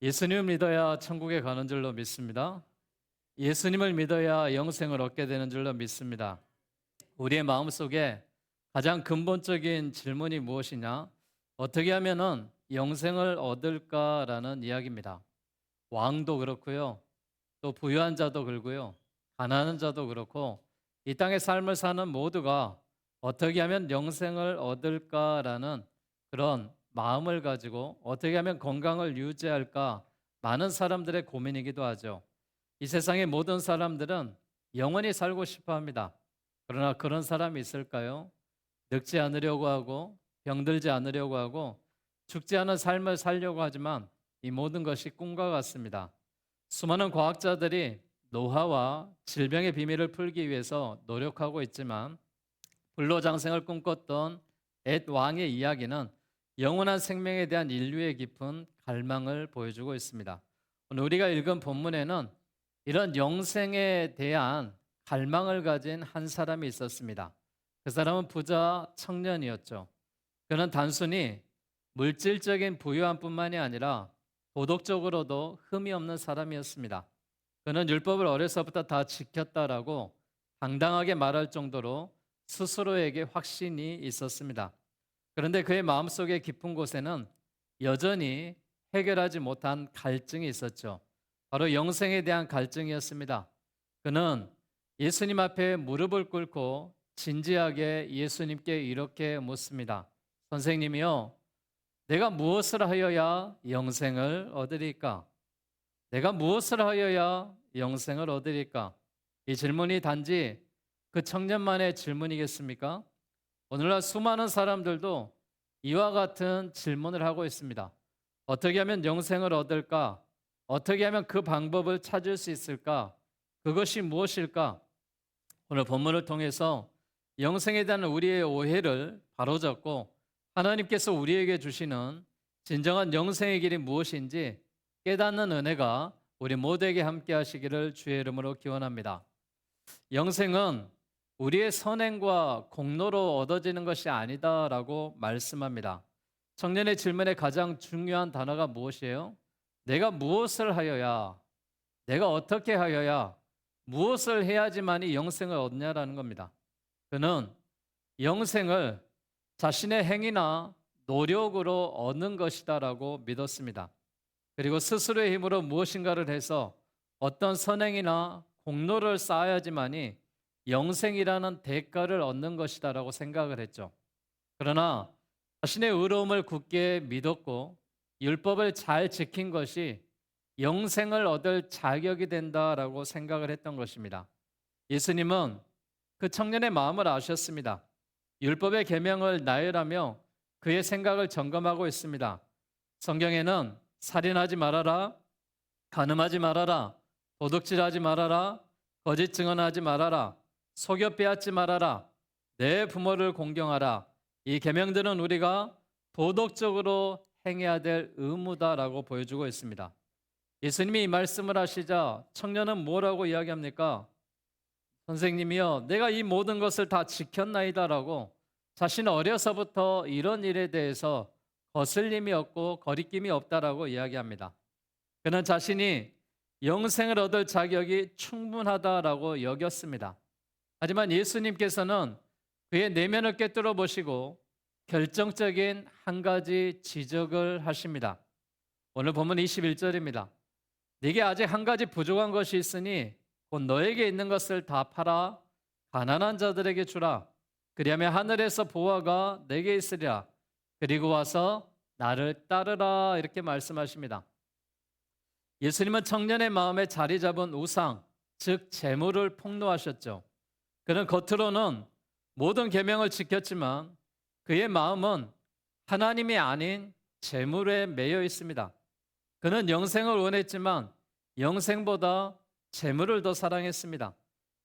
예수님을 믿어야 천국에 가는 줄로 믿습니다. 예수님을 믿어야 영생을 얻게 되는 줄로 믿습니다. 우리의 마음속에 가장 근본적인 질문이 무엇이냐? 어떻게 하면은 영생을 얻을까라는 이야기입니다. 왕도 그렇고요. 또 부유한 자도 그렇고요. 가난한 자도 그렇고 이 땅의 삶을 사는 모두가 어떻게 하면 영생을 얻을까라는 그런 마음을 가지고 어떻게 하면 건강을 유지할까 많은 사람들의 고민이기도 하죠. 이 세상의 모든 사람들은 영원히 살고 싶어 합니다. 그러나 그런 사람이 있을까요? 늙지 않으려고 하고 병들지 않으려고 하고 죽지 않은 삶을 살려고 하지만 이 모든 것이 꿈과 같습니다. 수많은 과학자들이 노화와 질병의 비밀을 풀기 위해서 노력하고 있지만 불로장생을 꿈꿨던 엣 왕의 이야기는 영원한 생명에 대한 인류의 깊은 갈망을 보여주고 있습니다. 오늘 우리가 읽은 본문에는 이런 영생에 대한 갈망을 가진 한 사람이 있었습니다. 그 사람은 부자 청년이었죠. 그는 단순히 물질적인 부유함뿐만이 아니라 도덕적으로도 흠이 없는 사람이었습니다. 그는 율법을 어려서부터 다 지켰다라고 당당하게 말할 정도로 스스로에게 확신이 있었습니다. 그런데 그의 마음속의 깊은 곳에는 여전히 해결하지 못한 갈증이 있었죠. 바로 영생에 대한 갈증이었습니다. 그는 예수님 앞에 무릎을 꿇고 진지하게 예수님께 이렇게 묻습니다. 선생님이요, 내가 무엇을 하여야 영생을 얻으리까? 내가 무엇을 하여야 영생을 얻으리까? 이 질문이 단지 그 청년만의 질문이겠습니까? 오늘날 수많은 사람들도 이와 같은 질문을 하고 있습니다. 어떻게 하면 영생을 얻을까? 어떻게 하면 그 방법을 찾을 수 있을까? 그것이 무엇일까? 오늘 본문을 통해서 영생에 대한 우리의 오해를 바로잡고 하나님께서 우리에게 주시는 진정한 영생의 길이 무엇인지 깨닫는 은혜가 우리 모두에게 함께 하시기를 주의 이름으로 기원합니다. 영생은 우리의 선행과 공로로 얻어지는 것이 아니다라고 말씀합니다. 청년의 질문의 가장 중요한 단어가 무엇이에요? 내가 무엇을 하여야, 내가 어떻게 하여야, 무엇을 해야지만이 영생을 얻냐라는 겁니다. 그는 영생을 자신의 행위나 노력으로 얻는 것이다라고 믿었습니다. 그리고 스스로의 힘으로 무엇인가를 해서 어떤 선행이나 공로를 쌓아야지만이 영생이라는 대가를 얻는 것이다라고 생각을 했죠. 그러나 자신의 의로움을 굳게 믿었고 율법을 잘 지킨 것이 영생을 얻을 자격이 된다라고 생각을 했던 것입니다. 예수님은 그 청년의 마음을 아셨습니다. 율법의 계명을 나열하며 그의 생각을 점검하고 있습니다. 성경에는 살인하지 말아라, 간음하지 말아라, 도둑질하지 말아라, 거짓 증언하지 말아라, 속여 빼앗지 말아라, 내 부모를 공경하라. 이 계명들은 우리가 도덕적으로 행해야 될 의무다라고 보여주고 있습니다. 예수님이 이 말씀을 하시자 청년은 뭐라고 이야기합니까? 선생님이요, 내가 이 모든 것을 다 지켰나이다라고 자신은 어려서부터 이런 일에 대해서 거슬림이 없고 거리낌이 없다라고 이야기합니다. 그는 자신이 영생을 얻을 자격이 충분하다라고 여겼습니다. 하지만 예수님께서는 그의 내면을 꿰뚫어 보시고 결정적인 한 가지 지적을 하십니다. 오늘 본문 21절입니다. 네게 아직 한 가지 부족한 것이 있으니 곧 너에게 있는 것을 다 팔아 가난한 자들에게 주라. 그리하면 하늘에서 보화가 내게 있으리라. 그리고 와서 나를 따르라. 이렇게 말씀하십니다. 예수님은 청년의 마음에 자리 잡은 우상, 즉 재물을 폭로하셨죠. 그는 겉으로는 모든 계명을 지켰지만 그의 마음은 하나님이 아닌 재물에 매여 있습니다. 그는 영생을 원했지만 영생보다 재물을 더 사랑했습니다.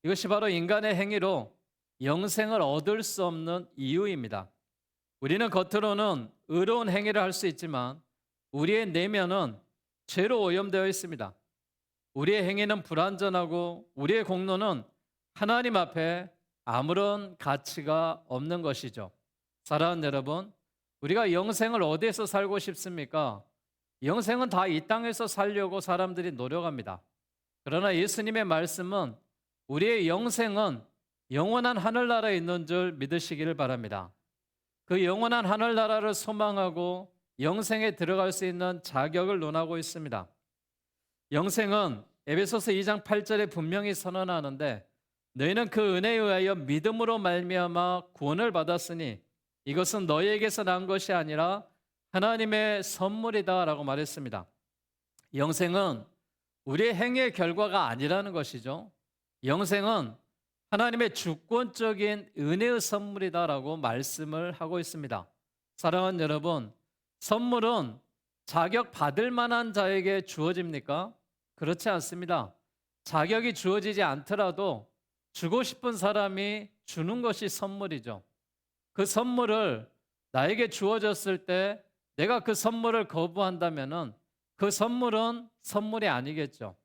이것이 바로 인간의 행위로 영생을 얻을 수 없는 이유입니다. 우리는 겉으로는 의로운 행위를 할 수 있지만 우리의 내면은 죄로 오염되어 있습니다. 우리의 행위는 불완전하고 우리의 공로는 하나님 앞에 아무런 가치가 없는 것이죠. 사랑하는 여러분, 우리가 영생을 어디에서 살고 싶습니까? 영생은 다 이 땅에서 살려고 사람들이 노력합니다. 그러나 예수님의 말씀은 우리의 영생은 영원한 하늘나라에 있는 줄 믿으시기를 바랍니다. 그 영원한 하늘나라를 소망하고 영생에 들어갈 수 있는 자격을 논하고 있습니다. 영생은 에베소서 2장 8절에 분명히 선언하는데 너희는 그 은혜에 의하여 믿음으로 말미암아 구원을 받았으니 이것은 너희에게서 난 것이 아니라 하나님의 선물이다라고 말했습니다. 영생은 우리의 행위의 결과가 아니라는 것이죠. 영생은 하나님의 주권적인 은혜의 선물이다라고 말씀을 하고 있습니다. 사랑하는 여러분, 선물은 자격 받을 만한 자에게 주어집니까? 그렇지 않습니다. 자격이 주어지지 않더라도 주고 싶은 사람이 주는 것이 선물이죠. 그 선물을 나에게 주어졌을 때 내가 그 선물을 거부한다면은 그 선물은 선물이 아니겠죠.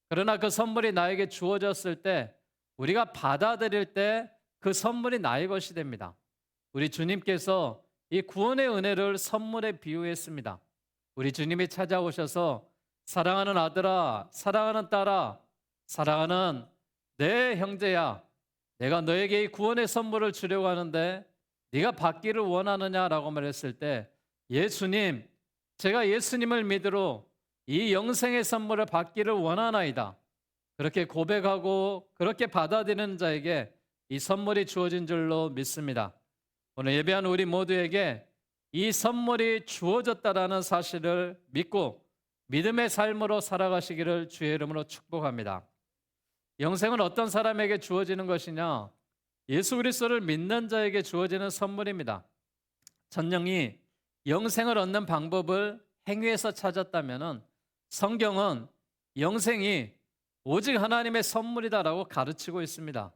그러나 그 선물이 나에게 주어졌을 때 우리가 받아들일 때 그 선물이 나의 것이 됩니다. 우리 주님께서 이 구원의 은혜를 선물에 비유했습니다. 우리 주님이 찾아오셔서 사랑하는 아들아, 사랑하는 딸아, 사랑하는 내 형제야, 내가 너에게 이 구원의 선물을 주려고 하는데 네가 받기를 원하느냐라고 말했을 때 예수님, 제가 예수님을 믿으러 이 영생의 선물을 받기를 원하나이다. 그렇게 고백하고 그렇게 받아들이는 자에게 이 선물이 주어진 줄로 믿습니다. 오늘 예배한 우리 모두에게 이 선물이 주어졌다라는 사실을 믿고 믿음의 삶으로 살아가시기를 주의 이름으로 축복합니다. 영생은 어떤 사람에게 주어지는 것이냐? 예수 그리스도를 믿는 자에게 주어지는 선물입니다. 천령이 영생을 얻는 방법을 행위에서 찾았다면 성경은 영생이 오직 하나님의 선물이다라고 가르치고 있습니다.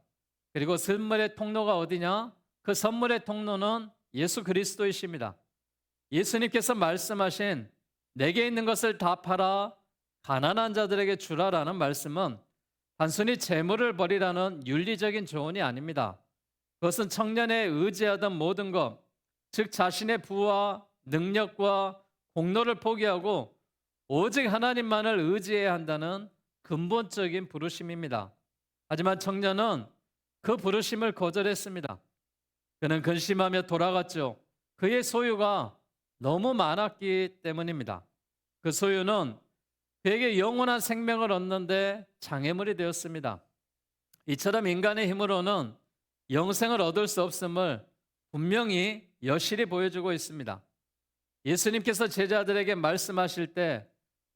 그리고 선물의 통로가 어디냐? 그 선물의 통로는 예수 그리스도이십니다. 예수님께서 말씀하신 내게 있는 것을 다 팔아 가난한 자들에게 주라라는 말씀은 단순히 재물을 버리라는 윤리적인 조언이 아닙니다. 그것은 청년에 의지하던 모든 것, 즉 자신의 부와 능력과 공로를 포기하고 오직 하나님만을 의지해야 한다는 근본적인 부르심입니다. 하지만 청년은 그 부르심을 거절했습니다. 그는 근심하며 돌아갔죠. 그의 소유가 너무 많았기 때문입니다. 그 소유는 그에게 영원한 생명을 얻는데 장애물이 되었습니다. 이처럼 인간의 힘으로는 영생을 얻을 수 없음을 분명히 여실히 보여주고 있습니다. 예수님께서 제자들에게 말씀하실 때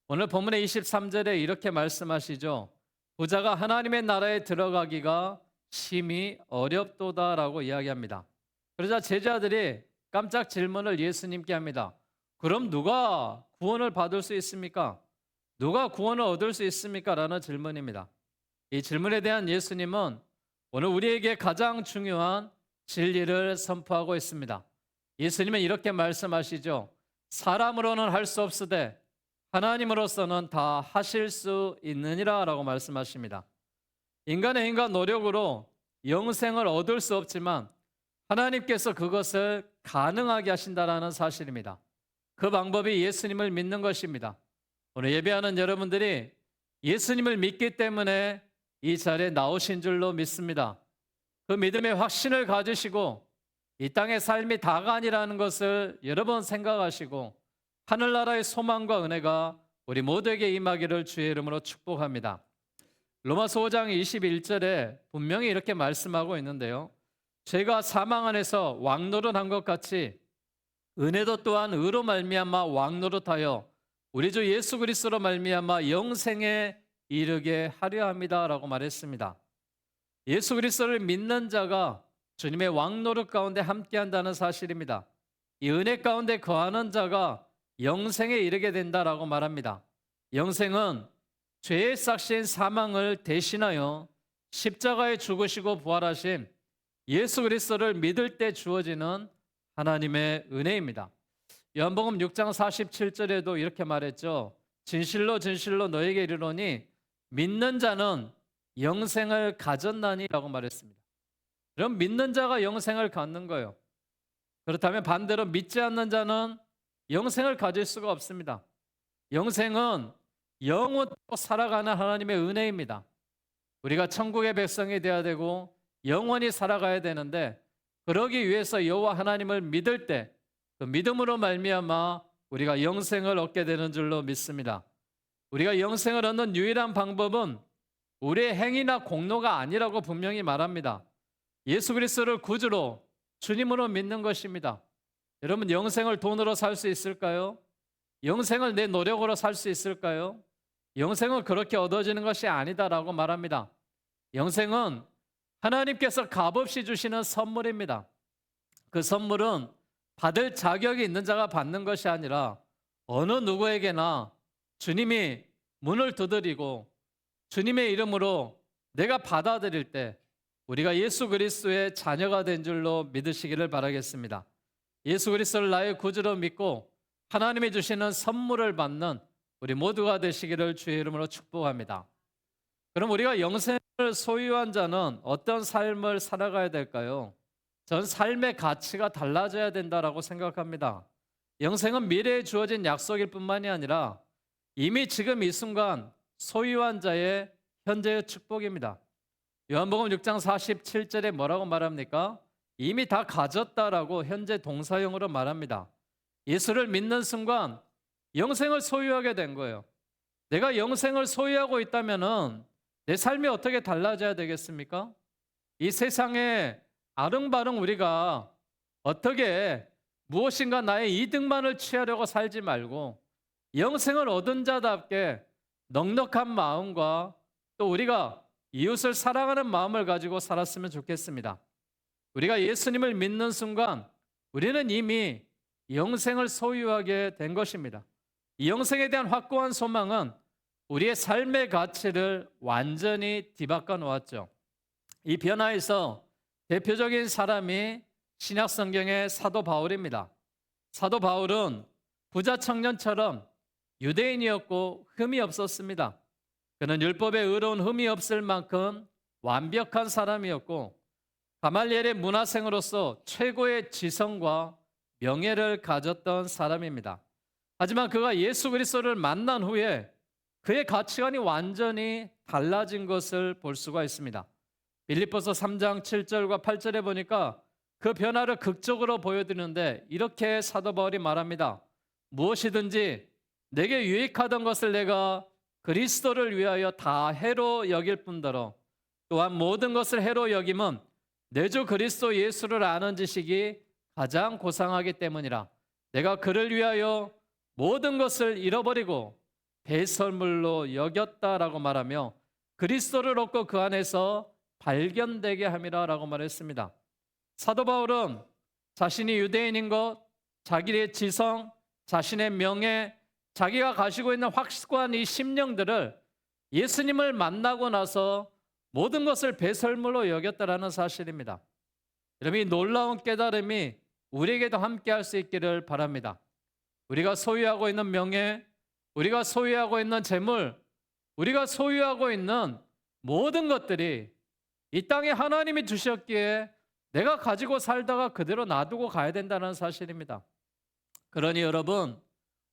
오늘 본문의 23절에 이렇게 말씀하시죠. 부자가 하나님의 나라에 들어가기가 심히 어렵도다라고 이야기합니다. 그러자 제자들이 깜짝 질문을 예수님께 합니다. 그럼 누가 구원을 받을 수 있습니까? 누가 구원을 얻을 수 있습니까? 라는 질문입니다. 이 질문에 대한 예수님은 오늘 우리에게 가장 중요한 진리를 선포하고 있습니다. 예수님은 이렇게 말씀하시죠. 사람으로는 할 수 없으되 하나님으로서는 다 하실 수 있느니라 라고 말씀하십니다. 인간의 힘과 노력으로 영생을 얻을 수 없지만 하나님께서 그것을 가능하게 하신다라는 사실입니다. 그 방법이 예수님을 믿는 것입니다. 오늘 예배하는 여러분들이 예수님을 믿기 때문에 이 자리에 나오신 줄로 믿습니다. 그 믿음의 확신을 가지시고 이 땅의 삶이 다가 아니라는 것을 여러 번 생각하시고 하늘나라의 소망과 은혜가 우리 모두에게 임하기를 주의 이름으로 축복합니다. 로마서 5장 21절에 분명히 이렇게 말씀하고 있는데요. 죄가 사망 안에서 왕노릇한 것 같이 은혜도 또한 의로 말미암아 왕노릇하여 우리 주 예수 그리스도로 말미암아 영생에 이르게 하려 합니다라고 말했습니다. 예수 그리스도를 믿는 자가 주님의 왕노릇 가운데 함께한다는 사실입니다. 이 은혜 가운데 거하는 자가 영생에 이르게 된다라고 말합니다. 영생은 죄의 삭신 사망을 대신하여 십자가에 죽으시고 부활하신 예수 그리스도를 믿을 때 주어지는 하나님의 은혜입니다. 요한복음 6장 47절에도 이렇게 말했죠. 진실로 진실로 너에게 이르노니 믿는 자는 영생을 가졌나니라고 말했습니다. 그럼 믿는 자가 영생을 갖는 거예요. 그렇다면 반대로 믿지 않는 자는 영생을 가질 수가 없습니다. 영생은 영원토록 살아가는 하나님의 은혜입니다. 우리가 천국의 백성이 되어야 되고 영원히 살아가야 되는데, 그러기 위해서 여호와 하나님을 믿을 때 그 믿음으로 말미암아 우리가 영생을 얻게 되는 줄로 믿습니다. 우리가 영생을 얻는 유일한 방법은 우리의 행위나 공로가 아니라고 분명히 말합니다. 예수 그리스도를 구주로 주님으로 믿는 것입니다. 여러분, 영생을 돈으로 살 수 있을까요? 영생을 내 노력으로 살 수 있을까요? 영생은 그렇게 얻어지는 것이 아니다라고 말합니다. 영생은 하나님께서 값없이 주시는 선물입니다. 그 선물은 받을 자격이 있는 자가 받는 것이 아니라 어느 누구에게나 주님이 문을 두드리고 주님의 이름으로 내가 받아들일 때 우리가 예수 그리스도의 자녀가 된 줄로 믿으시기를 바라겠습니다. 예수 그리스도를 나의 구주로 믿고 하나님이 주시는 선물을 받는 우리 모두가 되시기를 주의 이름으로 축복합니다. 그럼 우리가 영생을 소유한 자는 어떤 삶을 살아가야 될까요? 전 삶의 가치가 달라져야 된다라고 생각합니다. 영생은 미래에 주어진 약속일 뿐만이 아니라 이미 지금 이 순간 소유한 자의 현재의 축복입니다. 요한복음 6장 47절에 뭐라고 말합니까? 이미 다 가졌다라고 현재 동사형으로 말합니다. 예수를 믿는 순간 영생을 소유하게 된 거예요. 내가 영생을 소유하고 있다면은 내 삶이 어떻게 달라져야 되겠습니까? 이 세상에 아릉바릉 우리가 어떻게 무엇인가 나의 이득만을 취하려고 살지 말고 영생을 얻은 자답게 넉넉한 마음과 또 우리가 이웃을 사랑하는 마음을 가지고 살았으면 좋겠습니다. 우리가 예수님을 믿는 순간 우리는 이미 영생을 소유하게 된 것입니다. 이 영생에 대한 확고한 소망은 우리의 삶의 가치를 완전히 뒤바꿔 놓았죠. 이 변화에서 대표적인 사람이 신약 성경의 사도 바울입니다. 사도 바울은 부자 청년처럼 유대인이었고 흠이 없었습니다. 그는 율법에 의로운 흠이 없을 만큼 완벽한 사람이었고 가말리엘의 문화생으로서 최고의 지성과 명예를 가졌던 사람입니다. 하지만 그가 예수 그리스도를 만난 후에 그의 가치관이 완전히 달라진 것을 볼 수가 있습니다. 빌립보서 3장 7절과 8절에 보니까 그 변화를 극적으로 보여드리는데 이렇게 사도 바울이 말합니다. 무엇이든지 내게 유익하던 것을 내가 그리스도를 위하여 다 해로 여길 뿐더러 또한 모든 것을 해로 여김은 내 주 그리스도 예수를 아는 지식이 가장 고상하기 때문이라. 내가 그를 위하여 모든 것을 잃어버리고 배설물로 여겼다라고 말하며 그리스도를 얻고 그 안에서 발견되게 함이라 라고 말했습니다. 사도 바울은 자신이 유대인인 것, 자기의 지성, 자신의 명예, 자기가 가지고 있는 확고한 이 심령들을 예수님을 만나고 나서 모든 것을 배설물로 여겼다라는 사실입니다. 여러분, 이 놀라운 깨달음이 우리에게도 함께 할 수 있기를 바랍니다. 우리가 소유하고 있는 명예, 우리가 소유하고 있는 재물, 우리가 소유하고 있는 모든 것들이 이 땅에 하나님이 주셨기에 내가 가지고 살다가 그대로 놔두고 가야 된다는 사실입니다. 그러니 여러분,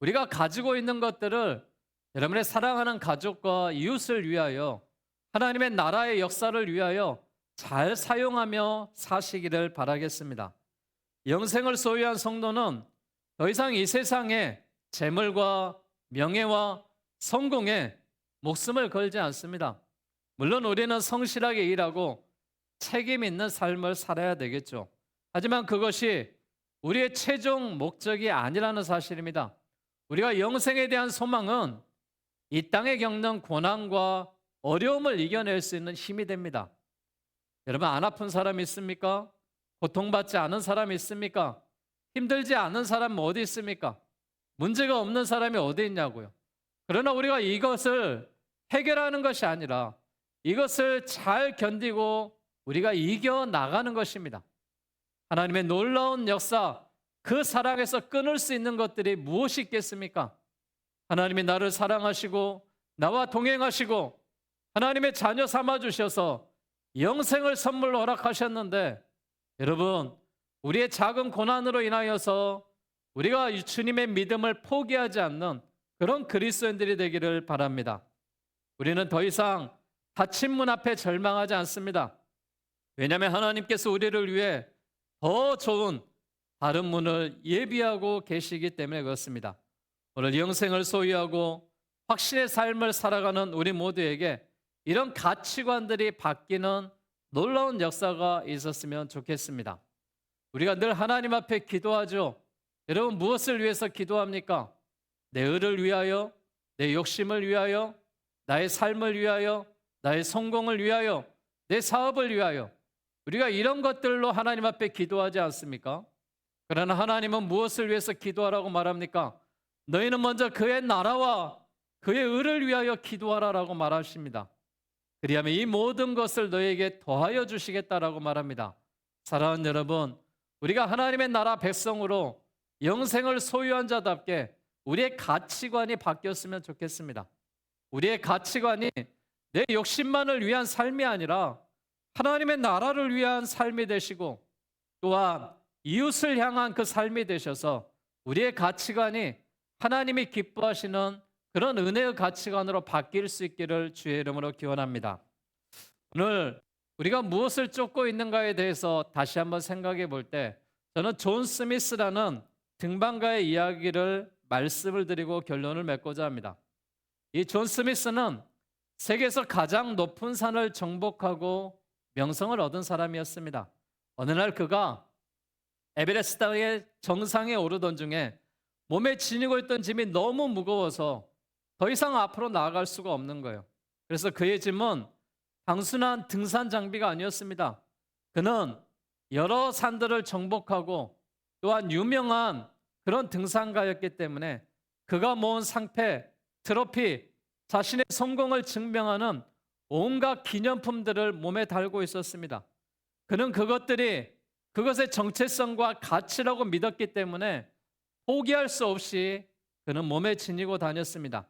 우리가 가지고 있는 것들을 여러분의 사랑하는 가족과 이웃을 위하여 하나님의 나라의 역사를 위하여 잘 사용하며 사시기를 바라겠습니다. 영생을 소유한 성도는 더 이상 이 세상에 재물과 명예와 성공에 목숨을 걸지 않습니다. 물론 우리는 성실하게 일하고 책임 있는 삶을 살아야 되겠죠. 하지만 그것이 우리의 최종 목적이 아니라는 사실입니다. 우리가 영생에 대한 소망은 이 땅에 겪는 고난과 어려움을 이겨낼 수 있는 힘이 됩니다. 여러분, 안 아픈 사람 있습니까? 고통받지 않은 사람 있습니까? 힘들지 않은 사람 어디 있습니까? 문제가 없는 사람이 어디 있냐고요. 그러나 우리가 이것을 해결하는 것이 아니라 이것을 잘 견디고 우리가 이겨나가는 것입니다. 하나님의 놀라운 역사, 그 사랑에서 끊을 수 있는 것들이 무엇이 있겠습니까? 하나님이 나를 사랑하시고 나와 동행하시고 하나님의 자녀 삼아주셔서 영생을 선물로 허락하셨는데, 여러분, 우리의 작은 고난으로 인하여서 우리가 주님의 믿음을 포기하지 않는 그런 그리스도인들이 되기를 바랍니다. 우리는 더 이상 닫힌 문 앞에 절망하지 않습니다. 왜냐하면 하나님께서 우리를 위해 더 좋은 다른 문을 예비하고 계시기 때문에 그렇습니다. 오늘 영생을 소유하고 확신의 삶을 살아가는 우리 모두에게 이런 가치관들이 바뀌는 놀라운 역사가 있었으면 좋겠습니다. 우리가 늘 하나님 앞에 기도하죠. 여러분 무엇을 위해서 기도합니까? 내 의를 위하여, 내 욕심을 위하여, 나의 삶을 위하여, 나의 성공을 위하여, 내 사업을 위하여. 우리가 이런 것들로 하나님 앞에 기도하지 않습니까? 그러나 하나님은 무엇을 위해서 기도하라고 말합니까? 너희는 먼저 그의 나라와 그의 의를 위하여 기도하라라고 말하십니다. 그리하면 이 모든 것을 너희에게 더하여 주시겠다라고 말합니다. 사랑하는 여러분, 우리가 하나님의 나라 백성으로 영생을 소유한 자답게 우리의 가치관이 바뀌었으면 좋겠습니다. 우리의 가치관이 내 욕심만을 위한 삶이 아니라 하나님의 나라를 위한 삶이 되시고 또한 이웃을 향한 그 삶이 되셔서 우리의 가치관이 하나님이 기뻐하시는 그런 은혜의 가치관으로 바뀔 수 있기를 주의 이름으로 기원합니다. 오늘 우리가 무엇을 쫓고 있는가에 대해서 다시 한번 생각해 볼 때 저는 존 스미스라는 등반가의 이야기를 말씀을 드리고 결론을 맺고자 합니다. 이 존 스미스는 세계에서 가장 높은 산을 정복하고 명성을 얻은 사람이었습니다. 어느 날 그가 에베레스트의 정상에 오르던 중에 몸에 지니고 있던 짐이 너무 무거워서 더 이상 앞으로 나아갈 수가 없는 거예요. 그래서 그의 짐은 단순한 등산 장비가 아니었습니다. 그는 여러 산들을 정복하고 또한 유명한 그런 등산가였기 때문에 그가 모은 상패, 트로피, 자신의 성공을 증명하는 온갖 기념품들을 몸에 달고 있었습니다. 그는 그것의 정체성과 가치라고 믿었기 때문에 포기할 수 없이 그는 몸에 지니고 다녔습니다.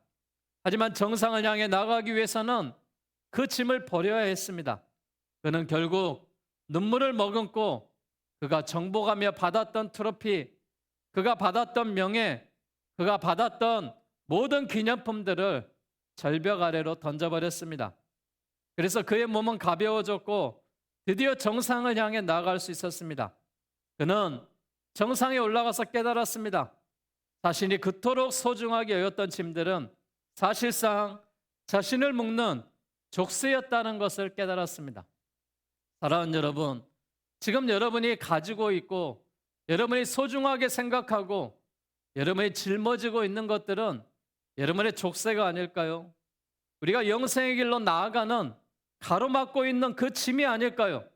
하지만 정상을 향해 나가기 위해서는 그 짐을 버려야 했습니다. 그는 결국 눈물을 머금고 그가 정복하며 받았던 트로피, 그가 받았던 명예, 그가 받았던 모든 기념품들을 절벽 아래로 던져버렸습니다. 그래서 그의 몸은 가벼워졌고 드디어 정상을 향해 나아갈 수 있었습니다. 그는 정상에 올라가서 깨달았습니다. 자신이 그토록 소중하게 여겼던 짐들은 사실상 자신을 묶는 족쇄였다는 것을 깨달았습니다. 사랑하는 여러분, 지금 여러분이 가지고 있고 여러분이 소중하게 생각하고 여러분이 짊어지고 있는 것들은 여러분의 족쇄가 아닐까요? 우리가 영생의 길로 나아가는 가로막고 있는 그 짐이 아닐까요?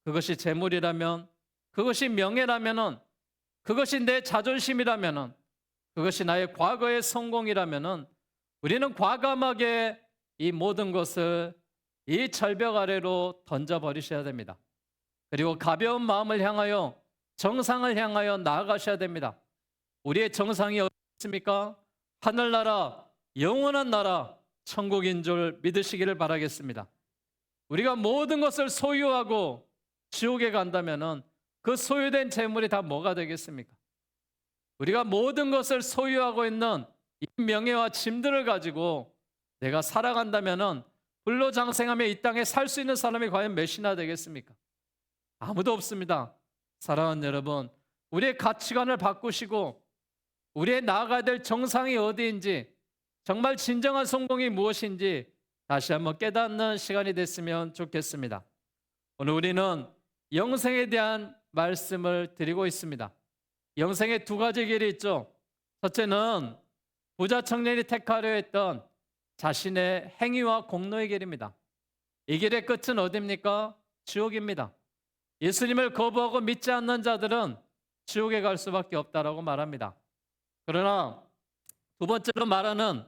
그것이 재물이라면, 그것이 명예라면, 그것이 내 자존심이라면, 그것이 나의 과거의 성공이라면 우리는 과감하게 이 모든 것을 이 절벽 아래로 던져버리셔야 됩니다. 그리고 가벼운 마음을 향하여 정상을 향하여 나아가셔야 됩니다. 우리의 정상이 어디 있습니까? 하늘나라, 영원한 나라, 천국인 줄 믿으시기를 바라겠습니다. 우리가 모든 것을 소유하고 지옥에 간다면 그 소유된 재물이 다 뭐가 되겠습니까? 우리가 모든 것을 소유하고 있는 이 명예와 짐들을 가지고 내가 살아간다면 불로장생하며 이 땅에 살 수 있는 사람이 과연 몇이나 되겠습니까? 아무도 없습니다. 사랑하는 여러분, 우리의 가치관을 바꾸시고 우리의 나아가야 될 정상이 어디인지, 정말 진정한 성공이 무엇인지 다시 한번 깨닫는 시간이 됐으면 좋겠습니다. 오늘 우리는 영생에 대한 말씀을 드리고 있습니다. 영생에 두 가지 길이 있죠. 첫째는 부자 청년이 택하려 했던 자신의 행위와 공로의 길입니다. 이 길의 끝은 어디입니까? 지옥입니다. 예수님을 거부하고 믿지 않는 자들은 지옥에 갈 수밖에 없다라고 말합니다. 그러나 두 번째로 말하는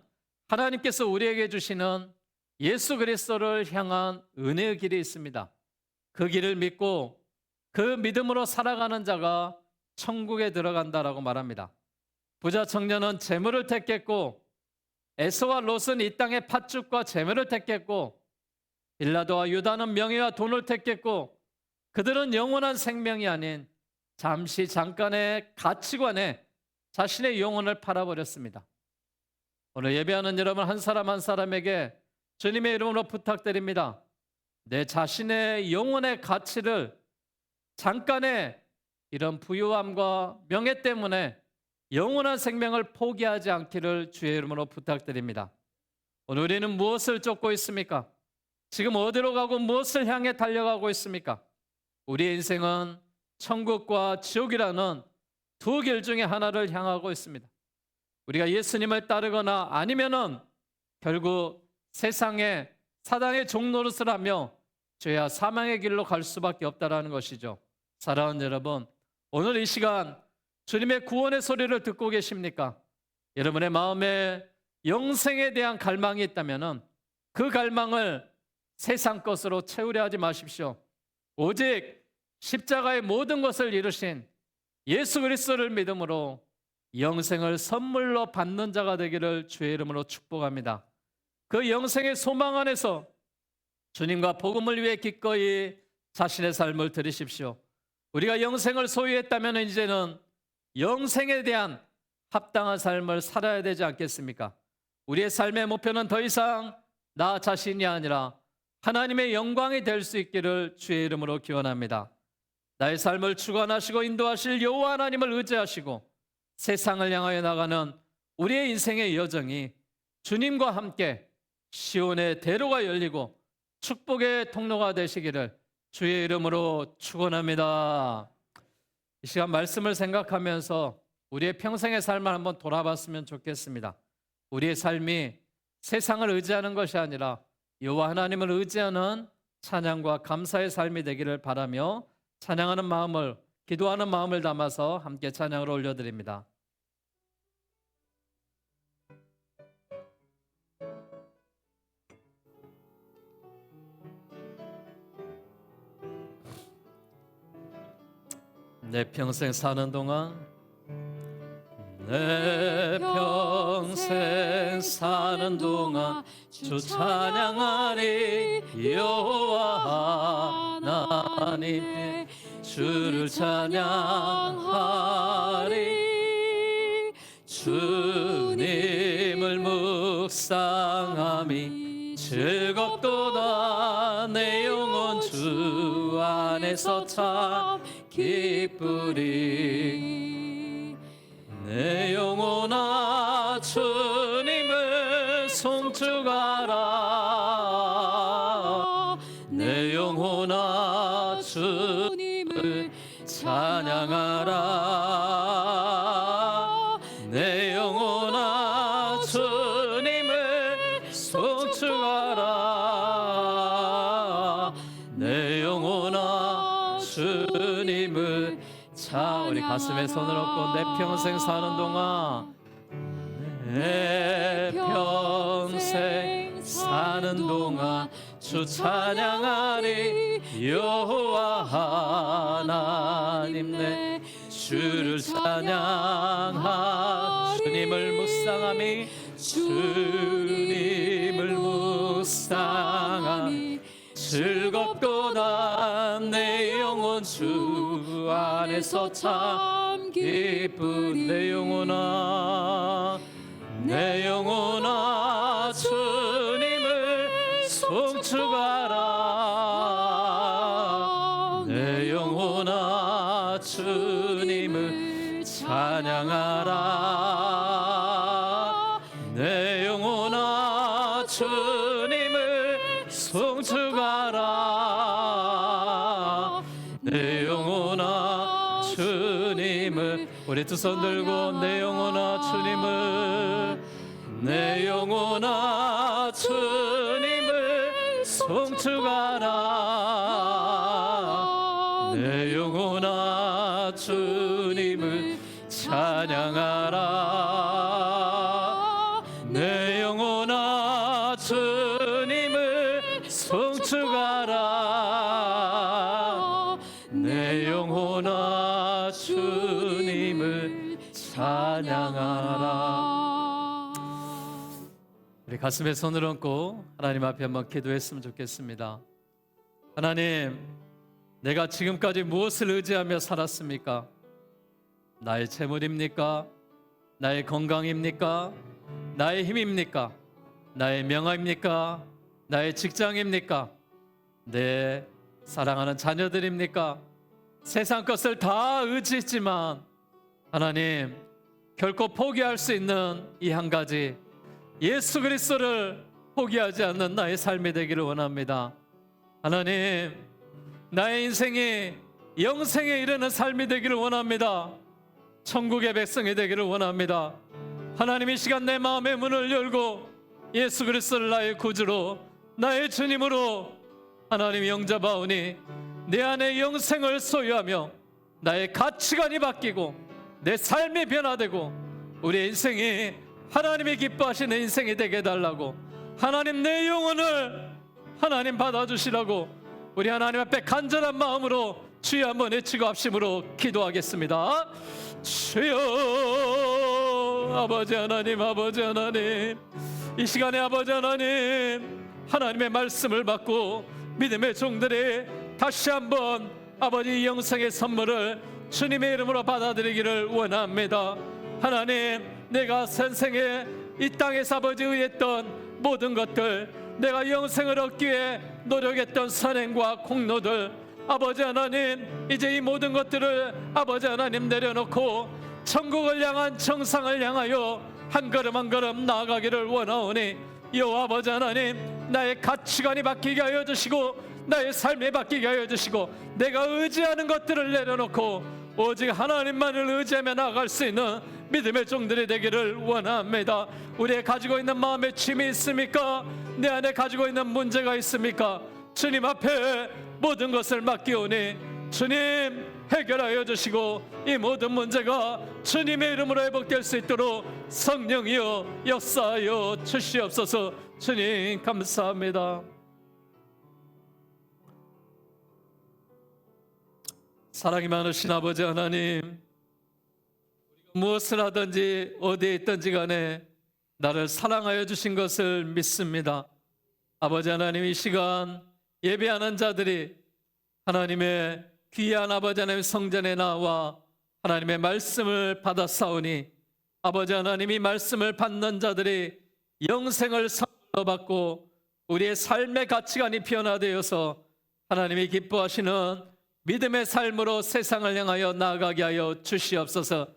하나님께서 우리에게 주시는 예수 그리스도를 향한 은혜의 길이 있습니다. 그 길을 믿고 그 믿음으로 살아가는 자가 천국에 들어간다라고 말합니다. 부자 청년은 재물을 택했고 에서와 롯은 이 땅의 팥죽과 재물을 택했고 빌라도와 유다는 명예와 돈을 택했고 그들은 영원한 생명이 아닌 잠시 잠깐의 가치관에 자신의 영혼을 팔아버렸습니다. 오늘 예배하는 여러분 한 사람 한 사람에게 주님의 이름으로 부탁드립니다. 내 자신의 영혼의 가치를 잠깐의 이런 부유함과 명예 때문에 영원한 생명을 포기하지 않기를 주의 이름으로 부탁드립니다. 오늘 우리는 무엇을 쫓고 있습니까? 지금 어디로 가고 무엇을 향해 달려가고 있습니까? 우리의 인생은 천국과 지옥이라는 두 길 중에 하나를 향하고 있습니다. 우리가 예수님을 따르거나 아니면은 결국 세상의 사단의 종노릇을 하며 죄와 사망의 길로 갈 수밖에 없다라는 것이죠. 사랑하는 여러분, 오늘 이 시간 주님의 구원의 소리를 듣고 계십니까? 여러분의 마음에 영생에 대한 갈망이 있다면은 그 갈망을 세상 것으로 채우려 하지 마십시오. 오직 십자가의 모든 것을 이루신 예수 그리스도를 믿음으로 영생을 선물로 받는 자가 되기를 주의 이름으로 축복합니다. 그 영생의 소망 안에서 주님과 복음을 위해 기꺼이 자신의 삶을 드리십시오. 우리가 영생을 소유했다면 이제는 영생에 대한 합당한 삶을 살아야 되지 않겠습니까? 우리의 삶의 목표는 더 이상 나 자신이 아니라 하나님의 영광이 될 수 있기를 주의 이름으로 기원합니다. 나의 삶을 주관하시고 인도하실 여호와 하나님을 의지하시고 세상을 향하여 나가는 우리의 인생의 여정이 주님과 함께 시온의 대로가 열리고 축복의 통로가 되시기를 주의 이름으로 축원합니다. 이 시간 말씀을 생각하면서 우리의 평생의 삶을 한번 돌아봤으면 좋겠습니다. 우리의 삶이 세상을 의지하는 것이 아니라 여호와 하나님을 의지하는 찬양과 감사의 삶이 되기를 바라며 찬양하는 마음을, 기도하는 마음을 담아서 함께 찬양을 올려드립니다. 내 평생 사는 동안, 내 평생 사는 동안 주 찬양하리. 여호와 하나님 주를 찬양하리. 주님을 묵상함이 즐겁도다. 내 영혼 주 안에서 참 기쁘리. 내 영혼아 주님을 송축하라. 내 영혼아 주님을 찬양하라. 내 영혼아 주님을 송축하라. 내 영혼아 주님을 우리 가슴에 손을 얹고 내 평생 사는 동안, 내 평생 사는 동안 주 찬양하리. 여호와 하나님 내 주를 찬양하. 주님을 묵상함이 주님을 묵상함이 즐겁도다. 내 영혼 주 안에서 참 기쁜. 내 영혼아, 내 영혼아 주님을 송축하라. 내 영혼아 주님을 찬양하라. 내 영혼아 주님을 송축하라. 내 영혼아 주님을, 우리 두 손 들고 내 영혼아 주님을, 내 영혼아 주님을 송축하라. 내 영혼아 주님을 찬양하라. 내 영혼아 주님을 송축하라. 내 영혼아 주님을 찬양하라. 우리 가슴에 손을 얹고 하나님 앞에 한번 기도했으면 좋겠습니다. 하나님, 내가 지금까지 무엇을 의지하며 살았습니까? 나의 재물입니까? 나의 건강입니까? 나의 힘입니까? 나의 명예입니까? 나의 직장입니까? 내 사랑하는 자녀들입니까? 세상 것을 다 의지했지만 하나님, 결코 포기할 수 있는 이 한 가지, 예수 그리스도를 포기하지 않는 나의 삶이 되기를 원합니다. 하나님, 나의 인생이 영생에 이르는 삶이 되기를 원합니다. 천국의 백성이 되기를 원합니다. 하나님, 이 시간 내 마음의 문을 열고 예수 그리스도를 나의 구주로, 나의 주님으로 하나님 영접하오니 내 안에 영생을 소유하며 나의 가치관이 바뀌고 내 삶이 변화되고 우리의 인생이 하나님이 기뻐하시는 인생이 되게 해달라고, 하나님 내 영혼을 하나님 받아주시라고 우리 하나님 앞에 간절한 마음으로 주여 한번 외치고 합심으로 기도하겠습니다. 주여, 아버지 하나님, 아버지 하나님, 이 시간에 아버지 하나님, 하나님의 말씀을 받고 믿음의 종들이 다시 한번 아버지 영생의 선물을 주님의 이름으로 받아들이기를 원합니다. 하나님, 내가 선생에 이 땅에서 아버지 의했던 모든 것들, 내가 영생을 얻기 위해 노력했던 선행과 공로들, 아버지 하나님, 이제 이 모든 것들을 아버지 하나님 내려놓고 천국을 향한 정상을 향하여 한 걸음 한 걸음 나아가기를 원하오니 여호와 아버지 하나님, 나의 가치관이 바뀌게 하여 주시고 나의 삶이 바뀌게 하여 주시고 내가 의지하는 것들을 내려놓고 오직 하나님만을 의지하며 나아갈 수 있는 믿음의 종들이 되기를 원합니다. 우리의 가지고 있는 마음에 짐이 있습니까? 내 안에 가지고 있는 문제가 있습니까? 주님 앞에 모든 것을 맡기오니 주님 해결하여 주시고 이 모든 문제가 주님의 이름으로 회복될 수 있도록 성령이여 역사하여 주시옵소서. 주님 감사합니다. 사랑이 많으신 아버지 하나님, 무엇을 하든지 어디에 있든지 간에 나를 사랑하여 주신 것을 믿습니다. 아버지 하나님, 이 시간 예배하는 자들이 하나님의 귀한 아버지 하나님 성전에 나와 하나님의 말씀을 받았사오니 아버지 하나님, 이 말씀을 받는 자들이 영생을 선물로 받고 우리의 삶의 가치관이 변화되어서 하나님이 기뻐하시는 믿음의 삶으로 세상을 향하여 나아가게 하여 주시옵소서.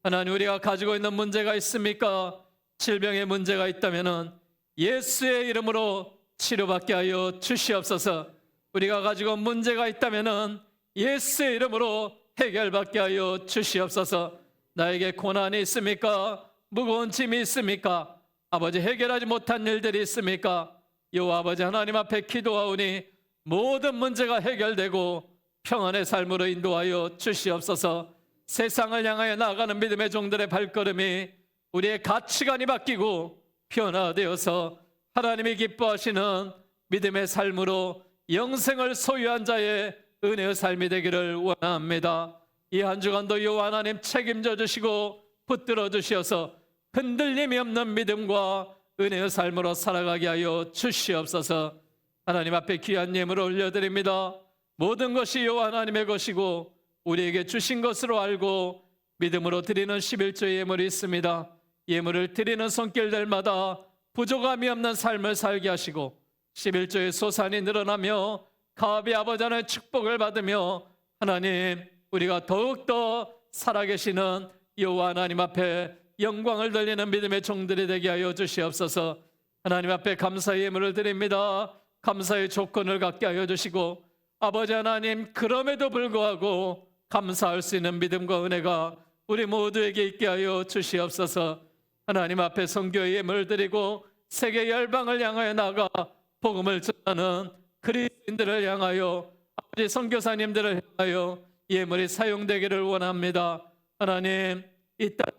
하나님, 우리가 가지고 있는 문제가 있습니까? 질병의 문제가 있다면 예수의 이름으로 치료받게 하여 주시옵소서. 우리가 가지고 문제가 있다면 예수의 이름으로 해결받게 하여 주시옵소서. 나에게 고난이 있습니까? 무거운 짐이 있습니까? 아버지, 해결하지 못한 일들이 있습니까? 여호와 아버지 하나님 앞에 기도하오니 모든 문제가 해결되고 평안의 삶으로 인도하여 주시옵소서. 세상을 향하여 나아가는 믿음의 종들의 발걸음이 우리의 가치관이 바뀌고 변화되어서 하나님이 기뻐하시는 믿음의 삶으로 영생을 소유한 자의 은혜의 삶이 되기를 원합니다. 이 한 주간도 여호와 하나님 책임져 주시고 붙들어 주시어서 흔들림이 없는 믿음과 은혜의 삶으로 살아가게 하여 주시옵소서. 하나님 앞에 귀한 예물을 올려드립니다. 모든 것이 여호와 하나님의 것이고 우리에게 주신 것으로 알고 믿음으로 드리는 11조의 예물이 있습니다. 예물을 드리는 손길들마다 부족함이 없는 삶을 살게 하시고 11조의 소산이 늘어나며 가업의 아버지 하나님의 축복을 받으며 하나님, 우리가 더욱더 살아계시는 여호와 하나님 앞에 영광을 돌리는 믿음의 종들이 되게 하여 주시옵소서. 하나님 앞에 감사의 예물을 드립니다. 감사의 조건을 갖게 하여 주시고 아버지 하나님, 그럼에도 불구하고 감사할 수 있는 믿음과 은혜가 우리 모두에게 있게 하여 주시옵소서. 하나님 앞에 선교의 예물을 드리고 세계 열방을 향하여 나가 복음을 전하는 그리스도인들을 향하여 아버지 선교사님들을 향하여 예물이 사용되기를 원합니다. 하나님, 이 땅에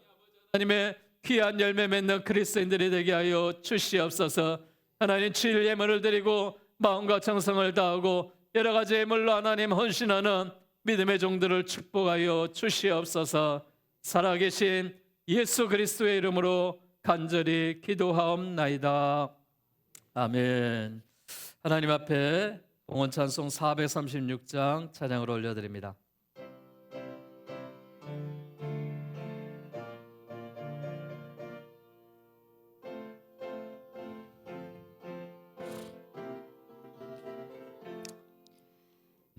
하나님의 귀한 열매 맺는 그리스도인들이 되게 하여 주시옵소서. 하나님, 주일 예물을 드리고 마음과 정성을 다하고 여러 가지 예물로 하나님 헌신하는 믿음의 종들을 축복하여 주시옵소서. 살아계신 예수 그리스도의 이름으로 간절히 기도하옵나이다. 아멘. 하나님 앞에 봉헌 찬송 436장 찬양으로 올려드립니다.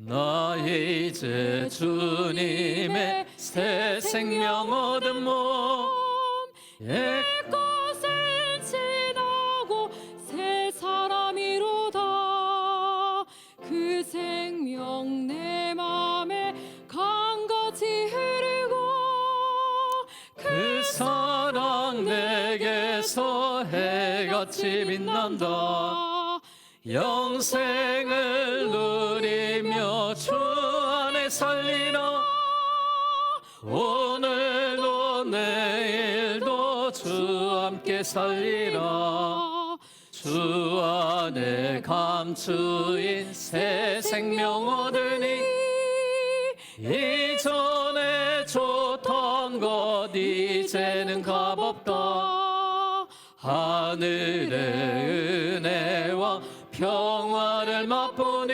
나 이제 주님의 새 생명 얻은 몸 옛 것은 지나고 새 사람이로다. 그 생명 내 맘에 강같이 흐르고 그 사랑 내게서 해같이 빛난다. 영생을 누리며 주 안에 살리라. 오늘도 내일도 주 함께 살리라. 주 안에 감추인 새 생명 얻으니 이전에 줬던 것 이제는 값없다. 하늘의 은혜와 평화를 맛보니